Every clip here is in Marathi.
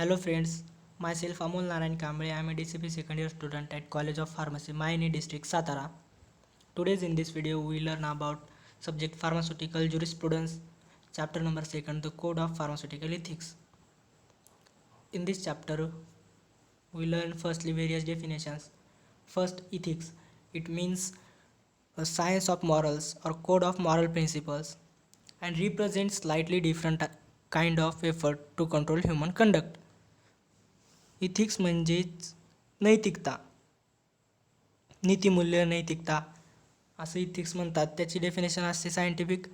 Hello friends, myself Amol Narayan Kamble. I am a DCP second year student at College of Pharmacy, Maini district, Satara. Today in this video we learn about subject pharmaceutical jurisprudence, chapter number 2, the code of pharmaceutical ethics. In this chapter we learn firstly various definitions. First, ethics. It means a science of morals or code of moral principles and represents slightly different kind of effort to control human conduct. Ethics म्हणजेच नैतिकता, नीतिमूल्य, नैतिकता असं इथिक्स म्हणतात. त्याची डेफिनेशन असते सायंटिफिक,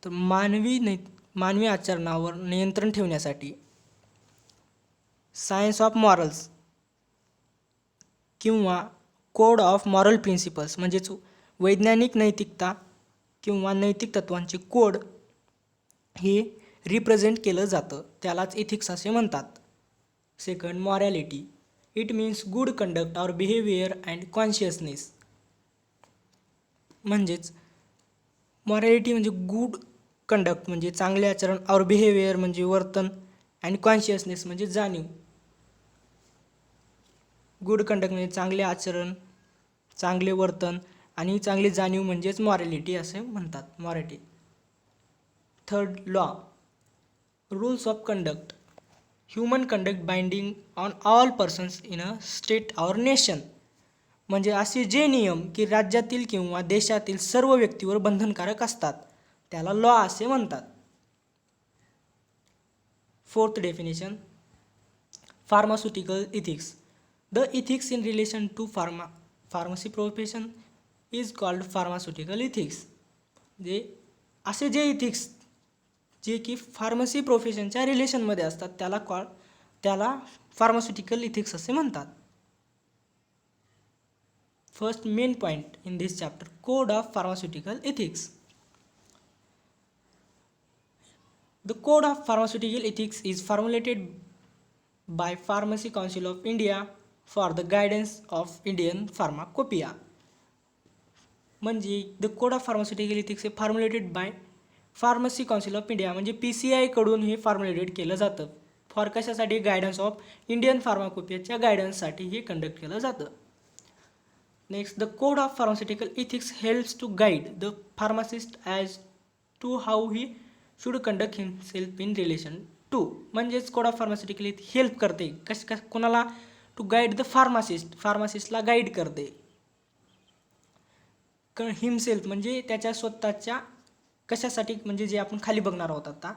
तर मानवी आचरणावर नियंत्रण ठेवण्यासाठी सायन्स ऑफ मॉरल्स किंवा कोड ऑफ मॉरल प्रिन्सिपल्स म्हणजेच वैज्ञानिक नैतिकता किंवा नैतिक तत्वांचे कोड हे रिप्रेझेंट केलं जातं, त्यालाच इथिक्स असे म्हणतात. Second, morality. It means good conduct or behaviour and consciousness. म्हणजेच मॉरॅलिटी म्हणजे गुड कंडक्ट म्हणजे चांगले आचरण, ऑर बिहेवियर म्हणजे वर्तन, अँड कॉन्शियसनेस म्हणजे जाणीव. गुड कंडक्ट म्हणजे चांगले आचरण, चांगले वर्तन आणि चांगली जाणीव म्हणजेच मॉरॅलिटी असे म्हणतात, morality. Third, law. Rules of conduct. Human conduct binding on all persons in a state or nation. म्हणजे असे जे नियम की राज्यातील किंवा देशातील सर्व व्यक्तीवर बंधनकारक असतात त्याला लॉ असे म्हणतात. Fourth definition, pharmaceutical ethics. The ethics in relation to pharmacy profession is called pharmaceutical ethics. जे असे जे इथिक्स जे की फार्मसी प्रोफेशनच्या रिलेशनमध्ये असतात त्याला फार्मास्युटिकल इथिक्स असे म्हणतात. First main point in this chapter, code of pharmaceutical ethics. The Code of Pharmaceutical Ethics is formulated by Pharmacy Council of India for the guidance of Indian Pharmacopoeia. म्हणजे the code of pharmaceutical ethics हे formulated by pharmacy council of India म्हणजे PCI कडून हे फॉर्म्युलेटेड केलं जातं. फॉर कशासाठी? गायडन्स ऑफ इंडियन फार्माकोपियाच्या गायडन्ससाठी हे कंडक्ट केलं जातं. Next, the code of pharmaceutical ethics helps to guide the pharmacist as to how he should conduct himself in relation to. म्हणजेच कोड ऑफ फार्मास्युटिकल हेल्प करते कोणाला? टू गाईड द फार्मासिस्टला गाईड करते. हिमसेल्फ म्हणजे त्याच्या स्वतःच्या कशासाठी, म्हणजे जे आपण खाली बघणार आहोत आता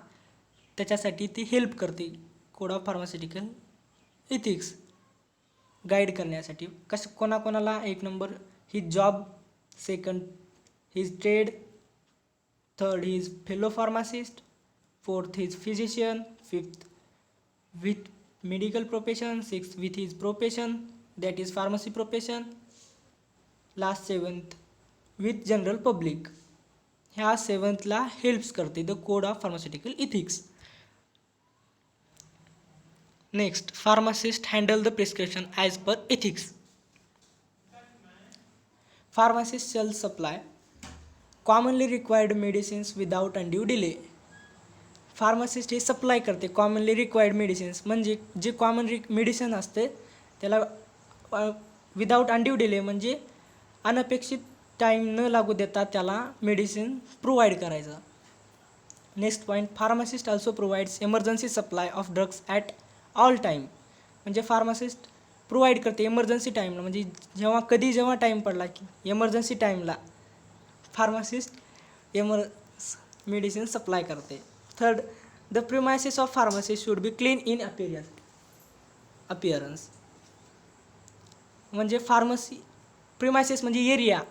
त्याच्यासाठी ती हेल्प करते. Code of pharmaceutical ethics guide करण्यासाठी कोणाकोणाला? एक number his job, second his trade, third his fellow pharmacist, fourth his physician, fifth with medical profession, sixth with his profession that is pharmacy profession, last seventh with general public. ह्या सेवन्थला हेल्प्स करते the code of pharmaceutical ethics. Next, pharmacist handle the prescription as per ethics. Pharmacist shall supply commonly required medicines without undue delay. Pharmacist हे सप्लाय करते कॉमनली रिक्वायर्ड मेडिसिन्स म्हणजे जे कॉमन मेडिसिन असते त्याला विदाउट अनड्यू डिले म्हणजे अनपेक्षित टाईम न लागू देता त्याला मेडिसिन प्रोव्हाइड करायचं. Next point, pharmacist also provides emergency supply of drugs at all time. म्हणजे फार्मासिस्ट प्रोव्हाइड करते एमर्जन्सी टाईमला, म्हणजे जेव्हा टाईम पडला की एमर्जन्सी टाईमला फार्मासिस्ट मेडिसिन सप्लाय करते. Third, the premises of pharmacy should be clean in appearance. म्हणजे फार्मसी प्रिमायसेस म्हणजे एरिया,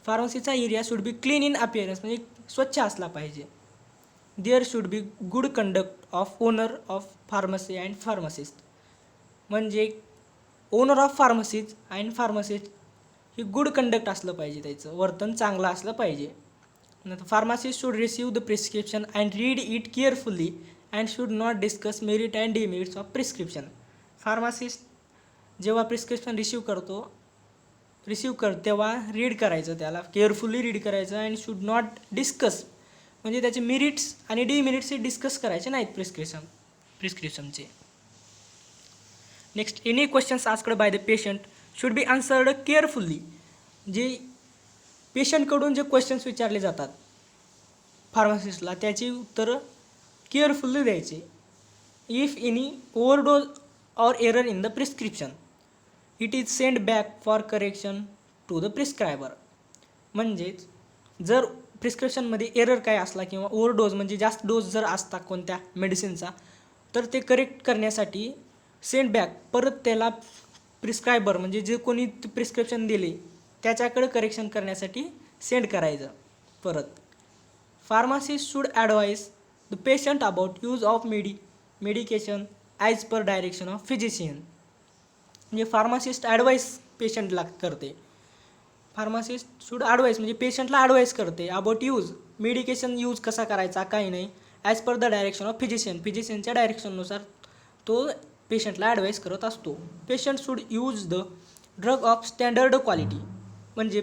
फार्मसीचा area should be clean in appearance म्हणजे स्वच्छ असला पाहिजे. There should be good conduct of owner of pharmacy and pharmacist. म्हणजे owner of pharmacies and pharmacist ही गुड कंडक्ट असलं पाहिजे, त्याचं वर्तन चांगलं असलं पाहिजे. नंतर pharmacist should receive the prescription and read it carefully and should not discuss merit and demerits of prescription. Pharmacist जेव्हा प्रिस्क्रिप्शन रिसीव तेव्हा रीड करायचं, त्याला केअरफुली रीड करायचं अँड शुड नॉट डिस्कस म्हणजे त्याचे मेरिट्स आणि डिमेरिट्स हे डिस्कस करायचे नाहीत प्रिस्क्रिप्शनचे. Next, any questions asked by the patient should be answered carefully. जे पेशंटकडून जे क्वेश्चन्स विचारले जातात फार्मासिस्टला त्याची उत्तरं केअरफुल्ली द्यायचे. इफ एनी ओव्हरडोज और error in the prescription it is send back for correction to the prescriber. म्हणजेच जर प्रिस्क्रिप्शनमध्ये एरर काय असला किंवा ओव्हरडोज म्हणजे जास्त डोस जर असता कोणत्या मेडिसिनचा तर ते करेक्ट करण्यासाठी सेंड बॅक परत त्याला प्रिस्क्रायबर म्हणजे जे कोणी प्रिस्क्रिप्शन दिले त्याच्याकडे करेक्शन करण्यासाठी सेंड करायचं परत. Pharmacist should advise the patient about use of medication as per direction of physician. म्हणजे फार्मासिस्ट ॲडवाईस पेशंटला करते. फार्मासिस्ट शूड ॲडवाईस म्हणजे पेशंटला ॲडवाईस करते अबाउट मेडिकेशन यूज कसा करायचा काही नाही as per the direction of फिजिशियनच्या डायरेक्शननुसार तो पेशंटला ॲडवाईस करत असतो. Patient should use the drug of standard quality. म्हणजे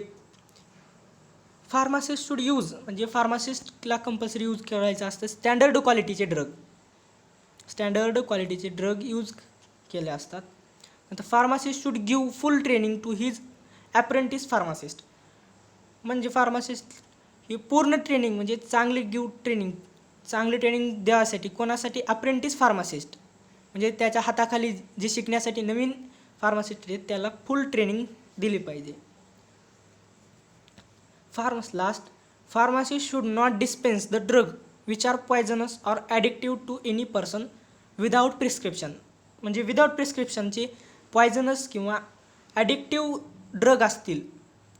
फार्मासिस्ट शूड यूज म्हणजे फार्मासिस्टला कंपल्सरी यूज करायचं असतं स्टँडर्ड क्वालिटीचे ड्रग यूज केले असतात. नंतर pharmacist should give full training to his apprentice pharmacist. म्हणजे फार्मासिस्ट ही पूर्ण ट्रेनिंग म्हणजे चांगली ट्रेनिंग द्यासाठी कोणासाठी अप्रेंटिस फार्मासिस्ट म्हणजे त्याच्या हाताखाली जे शिकण्यासाठी नवीन फार्मासिस्ट आहेत त्याला फुल ट्रेनिंग दिली पाहिजे. Pharmacist should not dispense the drug which are poisonous or addictive to any person without prescription. म्हणजे विदाऊट प्रिस्क्रिप्शनचे पॉयझनस किंवा ॲडिक्टिव्ह ड्रग असतील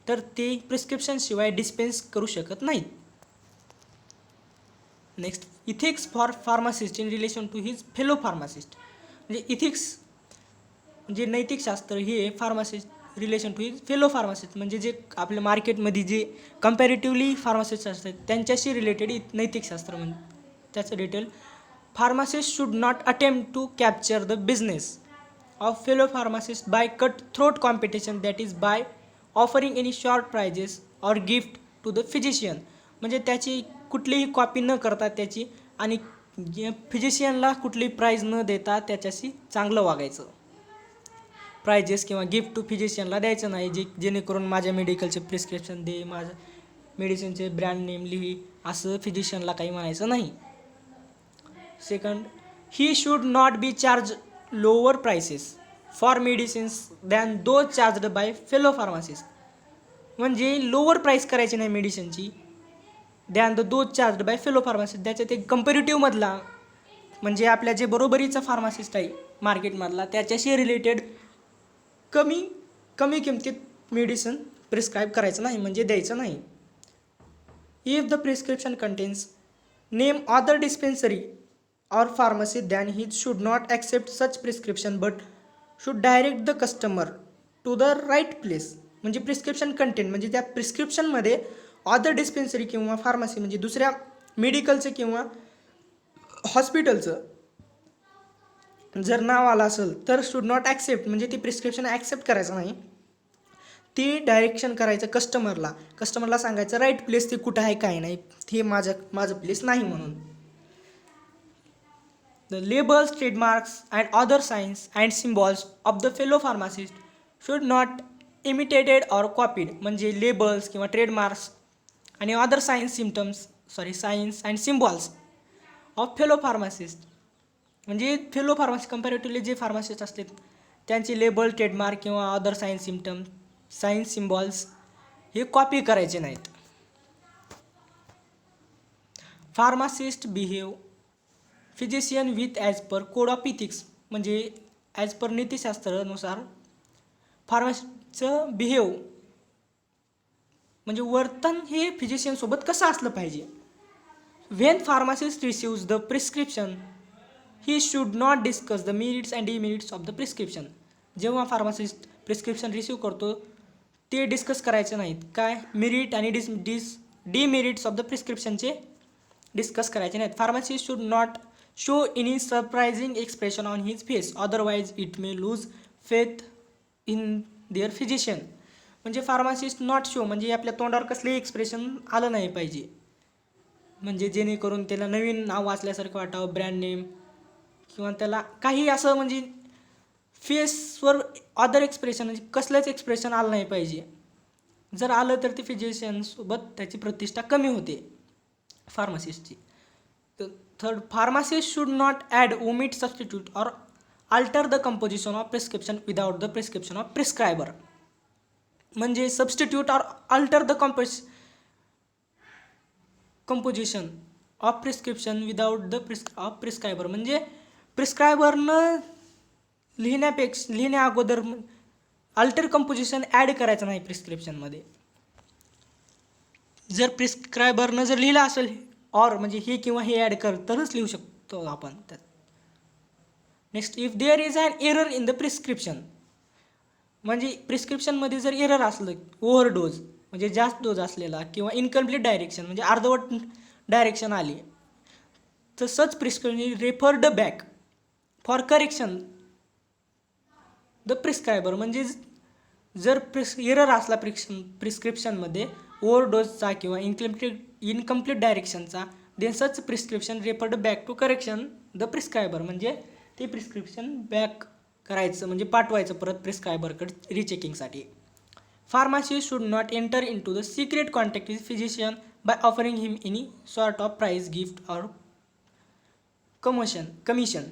तर ते प्रिस्क्रिप्शनशिवाय डिस्पेन्स करू शकत नाहीत. Next, ethics for pharmacist in relation to his fellow pharmacist. म्हणजे इथिक्स म्हणजे नैतिकशास्त्र हे pharmacist relation to his fellow pharmacist म्हणजे जे आपल्या मार्केटमध्ये जे कम्पॅरेटिव्हली फार्मासिस्ट असतात त्यांच्याशी रिलेटेड नैतिकशास्त्र म्हणजे त्याचं detail. Pharmacist should not attempt to capture the business of fellow pharmacist by cut throat competition that is by offering any short prices or gift to the physician. म्हणजे त्याची कुठलीही कॉपी न करता त्याची आणि फिजिशियनला कुठलीही प्राईज न देता त्याच्याशी चांगलं वागायचं. प्राइजेस किंवा गिफ्ट टू फिजिशियनला द्यायचं नाही जेणेकरून माझ्या मेडिकलचे प्रिस्क्रिप्शन दे माझ्या मेडिसिनचे ब्रँड नेम लिही असं फिजिशियनला काही म्हणायचं नाही. Second, he should not be charge lower prices for medicines than those charged by fellow pharmacist. म्हणजे लोअर प्राईस करायची नाही मेडिसिनची than the those charged by fellow pharmacist. त्याच्यात एक कंपेरेटिव्हमधला म्हणजे आपल्या जे बरोबरीचा फार्मासिस्ट आहे मार्केटमधला त्याच्याशी रिलेटेड कमी किमतीत मेडिसिन प्रिस्क्राईब करायचं नाही म्हणजे द्यायचं नाही. If the prescription contains name other dispensary or pharmacy then he should not accept such prescription but should direct the customer to the right place. म्हणजे प्रिस्क्रिप्शन कंटेंट म्हणजे त्या प्रिस्क्रिप्शनमध्ये अदर डिस्पेन्सरी किंवा फार्मसी म्हणजे दुसऱ्या मेडिकलचं किंवा हॉस्पिटलचं जर नाव आलं असेल तर शूड नॉट ॲक्सेप्ट म्हणजे ती प्रिस्क्रिप्शन ॲक्सेप्ट करायचं नाही. ती डायरेक्शन करायचं कस्टमरला सांगायचं राईट प्लेस ते कुठं आहे काय नाही हे माझं प्लेस नाही म्हणून. The labels, trademarks and other signs and symbols of the fellow pharmacist should not imitated or copied. म्हणजे लेबल्स किंवा ट्रेडमार्क्स आणि other science and symbols of fellow pharmacist म्हणजे फेलो फार्मासिस्ट कम्पॅरेटिव्हली जे फार्मासिस्ट असतात त्यांचे लेबल ट्रेडमार्क किंवा अदर सायन्स सिम्बॉल्स हे कॉपी करायचे नाहीत. Pharmacist behave physician with as per code of ethics म्हणजे ॲज पर नीतिशास्त्रानुसार फार्मासिस्टचं बिहेव म्हणजे वर्तन हे फिजिशियनसोबत कसं असलं पाहिजे. When pharmacist receives the prescription he should not discuss the merits and demerits of the prescription. जेव्हा फार्मासिस्ट प्रिस्क्रिप्शन रिसीव्ह करतो ते डिस्कस करायचं नाहीत काय मेरिट आणि डिमेरिट्स ऑफ द प्रिस्क्रिप्शनचे डिस्कस करायचे नाहीत. Pharmacist should not show any surprising expression on his face otherwise it may lose faith in their physician. म्हणजे फार्मासिस्ट नॉट शो म्हणजे आपल्या तोंडावर कसलेही एक्सप्रेशन आलं नाही पाहिजे म्हणजे जेणेकरून त्याला नवीन नाव वाचल्यासारखं वाटावं ब्रँड नेम किंवा त्याला काही असं म्हणजे फेसवर अदर एक्सप्रेशन म्हणजे कसलंच एक्सप्रेशन आलं नाही पाहिजे. जर आलं तर ते फिजिशियनसोबत त्याची प्रतिष्ठा कमी होते फार्मासिस्टची. Third, pharmacist should not add, omit, substitute or alter the composition of prescription without the prescription of prescriber. म्हणजे substitute or alter the composition of prescription without the prescriber म्हणजे प्रिस्क्रायबरनं लिहिण्या अगोदर अल्टर कंपोजिशन ॲड करायचं नाही प्रिस्क्रिप्शनमध्ये. जर प्रिस्क्रायबरनं जर लिहिलं असेल ऑर म्हणजे हे किंवा हे ॲड कर तरच लिहू शकतो आपण त्यात. Next, if there is an error in the prescription, म्हणजे प्रिस्क्रिप्शनमध्ये जर एरर असलं, ओव्हरडोज म्हणजे जास्त डोज असलेला किंवा इनकम्प्लीट डायरेक्शन म्हणजे अर्धवट डायरेक्शन आली, तर such prescription referred back for correction the prescriber. म्हणजे जर एरर असला प्रिस्क्रिप्शनमध्ये ओव्हरडोजचा किंवा इनकम्प्लीट डायरेक्शनचा, then such prescription referred back to correction the prescriber. म्हणजे ते प्रिस्क्रिप्शन बॅक करायचं म्हणजे पाठवायचं परत प्रिस्क्रायबरकडे रिचेकिंगसाठी. Pharmacist should not enter into the secret contact with physician by offering him any sort of prize, gift or commission.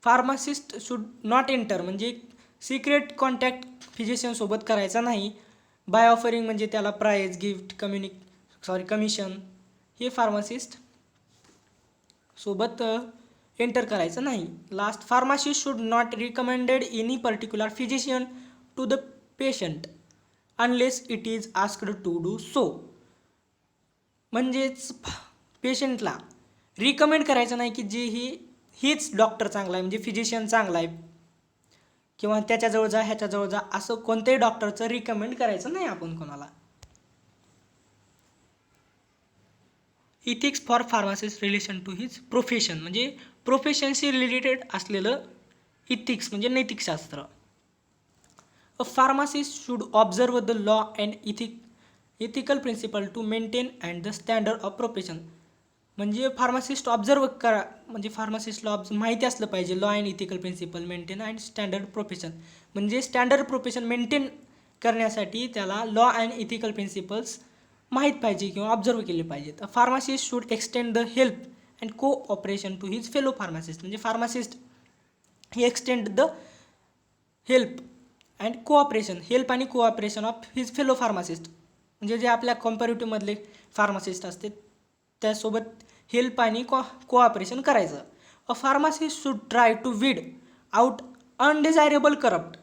Pharmacist should not enter म्हणजे सिक्रेट कॉन्टॅक्ट फिजिशियनसोबत करायचा नाही. बाय ऑफरिंग म्हणजे त्याला प्राइज, गिफ्ट, कमिशन हे फार्मासिस्ट सोबत एंटर करायचं नाही. Last, pharmacist should not recommended any particular physician to the patient unless it is asked to do so. म्हणजेच पेशंटला रिकमेंड करायचं नाही की हीच डॉक्टर चांगला आहे म्हणजे फिजिशियन चांगला आहे किंवा त्याच्याजवळ जा, ह्याच्याजवळ जा, असं कोणत्याही डॉक्टरचं रिकमेंड करायचं नाही आपण कोणाला. Ethics for pharmacist relation to his profession म्हणजे प्रोफेशनशी रिलेटेड असलेलं इथिक्स म्हणजे नैतिकशास्त्र. A pharmacist should observe the law and ethical principle to maintain and the standard of profession. म्हणजे फार्मासिस्ट ऑब्झर्व करा म्हणजे फार्मासिस्टला माहिती असलं पाहिजे law and ethical principle maintain and standard profession. म्हणजे स्टँडर्ड प्रोफेशन मेंटेन करण्यासाठी त्याला लॉ अँड इथिकल प्रिन्सिपल्स माहीत पाहिजे किंवा ऑब्झर्व केले पाहिजेत. A pharmacist should extend the help and cooperation to his fellow pharmacist. म्हणजे फार्मासिस्ट हे extend the help and cooperation, help आणि cooperation of his fellow pharmacist म्हणजे जे आपल्या कॉम्पॅरेटिव्हमधले फार्मासिस्ट असते त्यासोबत हेल्प आणि कोऑपरेशन करायचं. A pharmacist should try to weed out undesirable, corrupt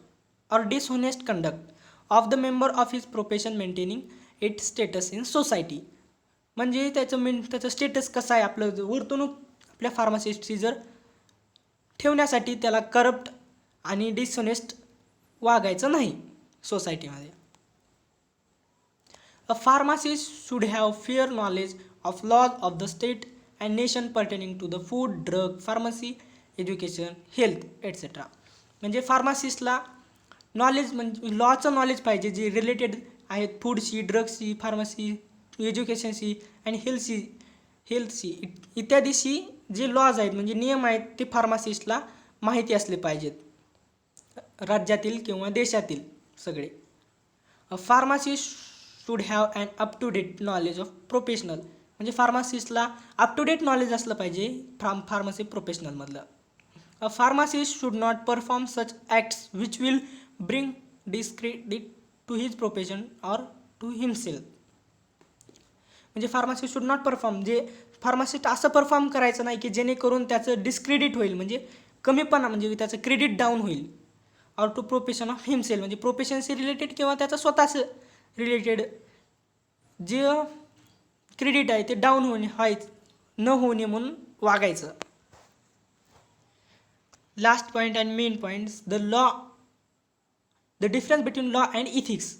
or dishonest conduct of the member of his profession maintaining it status in society. म्हणजे त्याचं स्टेटस कसं आहे, आपलं वर्तणूक आपल्या फार्मासिस्टची जर ठेवण्यासाठी त्याला करप्ट आणि डिसहोनेस्ट वागायचं नाही सोसायटीमध्ये. A pharmacist should have fair knowledge of laws of the state and nation pertaining to the food, drug, pharmacy, education, health etcetera. म्हणजे फार्मासिस्टला नॉलेज म्हणजे लॉचं नॉलेज पाहिजे जे रिलेटेड आहेत फूडशी, ड्रग्सशी, फार्मसी, एज्युकेशनशी आणि हेल्थशी इत्यादीशी जे लॉज आहेत म्हणजे नियम आहेत ते फार्मासिस्टला माहिती असले पाहिजेत राज्यातील किंवा देशातील सगळे. A pharmacist should have and up to date knowledge of professional. म्हणजे फार्मासिस्टला अप टू डेट नॉलेज असलं पाहिजे फार्मसी प्रोफेशनलमधलं. A pharmacist should not perform such acts which will bring discredit to his profession or to himself. म्हणजे फार्मासिस्ट शुड नॉट परफॉर्म, जे फार्मासिस्ट असं परफॉर्म करायचं नाही की जेणेकरून त्याचं डिस्क्रेडिट होईल म्हणजे कमीपणा म्हणजे त्याचं क्रेडिट डाऊन होईल. Or to profession of himself म्हणजे प्रोफेशनशी रिलेटेड किंवा त्याचं स्वतःचं रिलेटेड जे क्रेडिट आहे ते डाऊन न होणे म्हणून वागायचं. Last point and main points, the difference between law and ethics.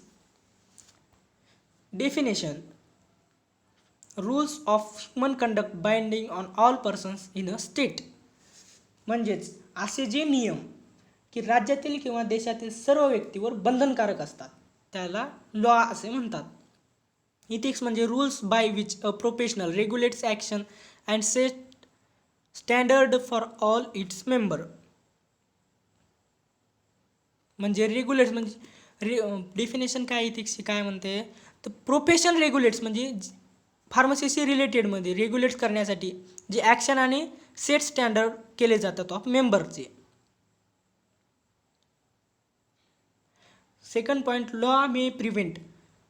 Definition, rules of human conduct binding on all persons in a state. म्हणजेच असे जे नियम की राज्यातील किंवा देशातील सर्व व्यक्तीवर बंधनकारक असतात त्याला लॉ असे म्हणतात. इथिक्स म्हणजे rules by which a professional रेग्युलेट्स action and set standard for all its member. म्हणजे रेग्युलेट्स म्हणजे डेफिनेशन काय इथिक्सची काय म्हणते, तर प्रोफेशन रेग्युलेट्स म्हणजे फार्मसीशी रिलेटेडमध्ये रेग्युलेट करण्यासाठी जे ॲक्शन आणि सेट स्टँडर्ड केले जातात ऑफ मेंबरचे. Second point, law may prevent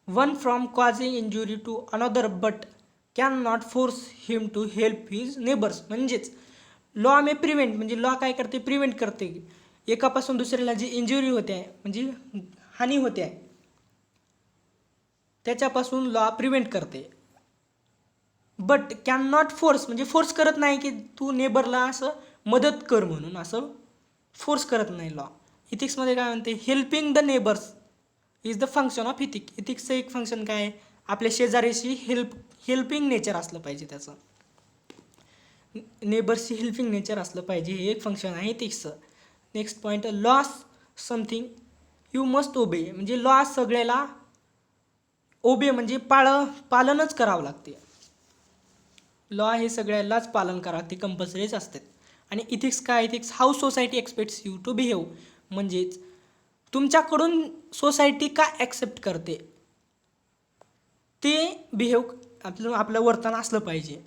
one from causing injury to another but can not force him to help his neighbours. म्हणजेच लॉ मे प्रिव्हेंट म्हणजे लॉ काय करते, प्रिव्हेंट करते एकापासून दुसऱ्याला जी इंजुरी होते आहे म्हणजे हानी होते आहे त्याच्यापासून लॉ प्रिव्हेंट करते. बट कॅन नॉट फोर्स म्हणजे फोर्स करत नाही की तू नेबरला असं मदत कर म्हणून, असं फोर्स करत नाही लॉ. इथिक्समध्ये काय म्हणते, helping the neighbours is the function of ethic. इथिक्सचं एक फंक्शन काय आहे, आपल्या शेजाऱ्याशी हेल्पिंग नेचर असलं पाहिजे, त्याचं नेबर्सची हेल्पिंग नेचर असलं पाहिजे, हे एक फंक्शन आहे इथिक्सचं. Next point, laws something you must obey म्हणजे लॉ सगळ्याला ओबे म्हणजे पालनच करावं लागते. लॉ हे सगळ्यालाच पालन करावं लागते, कंपल्सरीच असतात. आणि इथिक्स काय, ethics how society expects you to behave म्हणजेच तुमच्याकडून सोसायटी का ॲक्सेप्ट करते ते बिहेव आपलं वर्तन असलं पाहिजे.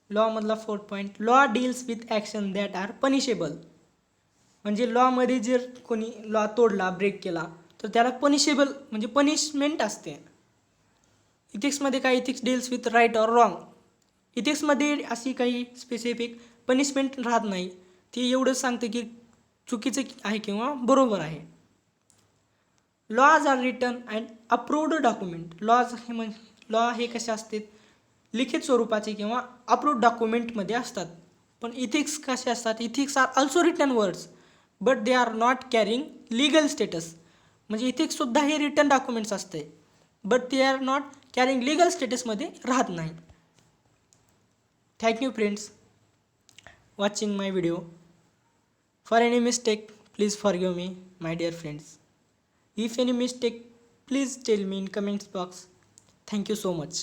लॉमधला fourth point, law deals with action that are punishable म्हणजे लॉमध्ये जर कोणी लॉ तोडला, ब्रेक केला तर त्याला पनिशेबल म्हणजे पनिशमेंट असते. इथिक्समध्ये काय, ethics deals with right or wrong. इथिक्समध्ये अशी काही स्पेसिफिक पनिशमेंट राहत नाही, ती एवढंच सांगते की चुकीचं आहे किंवा बरोबर आहे. Laws are written and approved document. Law हे कसे असतात, लिखित स्वरूपाचे किंवा अप्रूव्ड डॉक्युमेंटमध्ये असतात. पण इथिक्स कसे असतात, ethics are also written words but they are not carrying legal status. म्हणजे इथिक्ससुद्धा हे रिटन डॉक्युमेंट्स असते but they are not carrying legal स्टेटसमध्ये राहत नाही. Thank you friends watching my video. For any mistake, please forgive me, my dear friends. If any mistake, please tell me in comments box. Thank you so much.